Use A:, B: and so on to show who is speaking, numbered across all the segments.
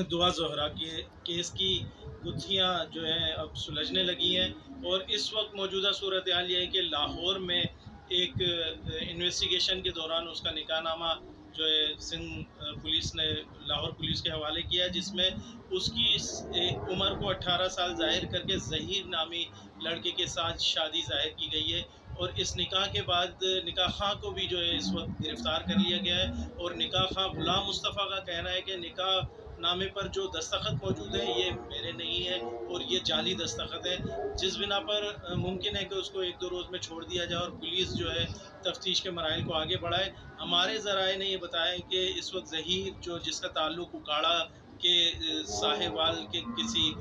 A: दुआ ज़ोहरा के केस की गुत्थियाँ जो हैं अब सुलझने लगी हैं और इस वक्त मौजूदा सूरत हाल ये है कि लाहौर में एक इन्वेस्टिगेशन के दौरान उसका निकाहनामा जो है सिंध पुलिस ने लाहौर पुलिस के हवाले किया है, जिसमें उसकी उम्र को 18 साल जाहिर करके ज़हीर नामी लड़के के साथ शादी जाहिर की गई है। और इस निकाह के बाद निकाह खां को भी जो है इस वक्त गिरफ्तार कर लिया गया है। और निकाह खां गुलाम मुस्तफ़ा का कहना है कि निकाह नामे पर जो दस्तखत मौजूद है ये मेरे नहीं है और ये जाली दस्तखत है, जिस बिना पर मुमकिन है कि उसको 1-2 रोज़ में छोड़ दिया जाए और पुलिस जो है तफ्तीश के मराइल को आगे बढ़ाए। हमारे ज़राए ने ये बताया है कि इस वक्त ज़हीर जो जिसका ताल्लुक उकाड़ा के साहिवाल के किसी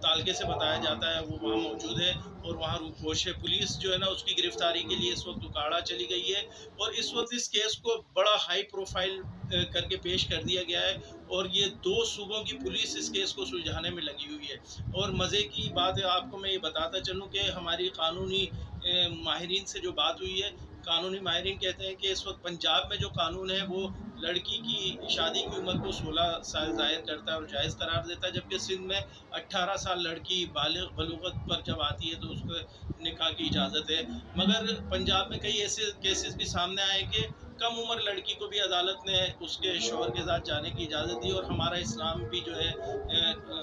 A: तालके से बताया जाता है, वो वहाँ मौजूद है और वहाँ रूपोश है। पुलिस जो है ना उसकी गिरफ्तारी के लिए इस वक्त उकाड़ा चली गई है और इस वक्त इस केस को बड़ा हाई प्रोफाइल करके पेश कर दिया गया है और ये 2 सूबों की पुलिस इस केस को सुलझाने में लगी हुई है। और मज़े की बात है, आपको मैं ये बताता चलूँ कि हमारी कानूनी माहिरीन से जो बात हुई है, कानूनी माहिरीन कहते हैं कि इस वक्त पंजाब में जो कानून है वो लड़की की शादी की उम्र को 16 साल ज़ाहिर करता है और जायज़ करार देता है, जबकि सिंध में 18 साल लड़की बालिग बलूगत पर जब आती है तो उसको निकाह की इजाज़त है। मगर पंजाब में कई ऐसे केसेस भी सामने आए कि कम उम्र लड़की को भी अदालत ने उसके शौहर के साथ जाने की इजाज़त दी। और हमारा इस्लाम भी जो है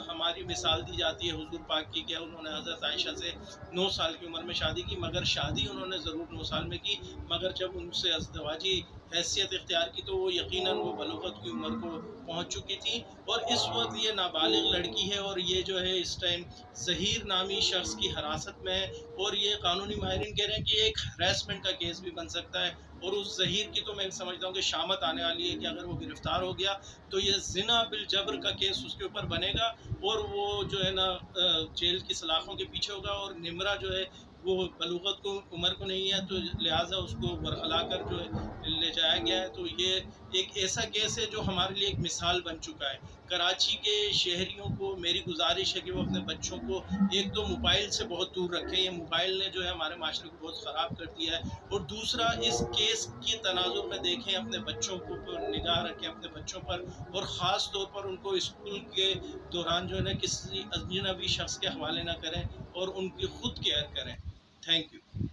A: हमारी मिसाल दी जाती है हुज़ूर पाक की कि उन्होंने हज़रत आयशा से 9 साल की उम्र में शादी की, मगर शादी उन्होंने ज़रूर 9 साल में की, मगर जब उनसे अज़दवाजी हैसियत इख्तियार की तो वो यकीनन वो बलूगत की उम्र को पहुँच चुकी थी। और इस वक्त ये नाबालिग लड़की है और ये जो है इस टाइम ज़हीर नामी शख्स की हिरासत में है और ये कानूनी माहिरीन कह रहे हैं कि एक हरासमेंट का केस भी बन सकता है। और उस ज़हीर की तो मैं समझता हूँ कि शामत आने वाली है कि अगर वो गिरफ़्तार हो गया तो ये ज़िना बिल जबर का केस उसके ऊपर बनेगा और वो जो है ना जेल की सलाखों के पीछे होगा। और निमरा जो है वो बलूगत को उम्र को नहीं है, तो लिहाजा उसको बरखला कर जो है ले जाया गया है। तो ये एक ऐसा केस है जो हमारे लिए एक मिसाल बन चुका है। कराची के शहरियों को मेरी गुजारिश है कि वो अपने बच्चों को एक तो मोबाइल से बहुत दूर रखें, ये मोबाइल ने जो है हमारे माशरे को बहुत ख़राब कर दिया है। और दूसरा, इस केस के तनाजुर में देखें, अपने बच्चों को पर निगाह रखें अपने बच्चों पर और ख़ास तौर पर उनको स्कूल के दौरान जो है ना किसी अजनबी शख्स के हवाले ना करें और उनकी खुद केयर करें। Thank you.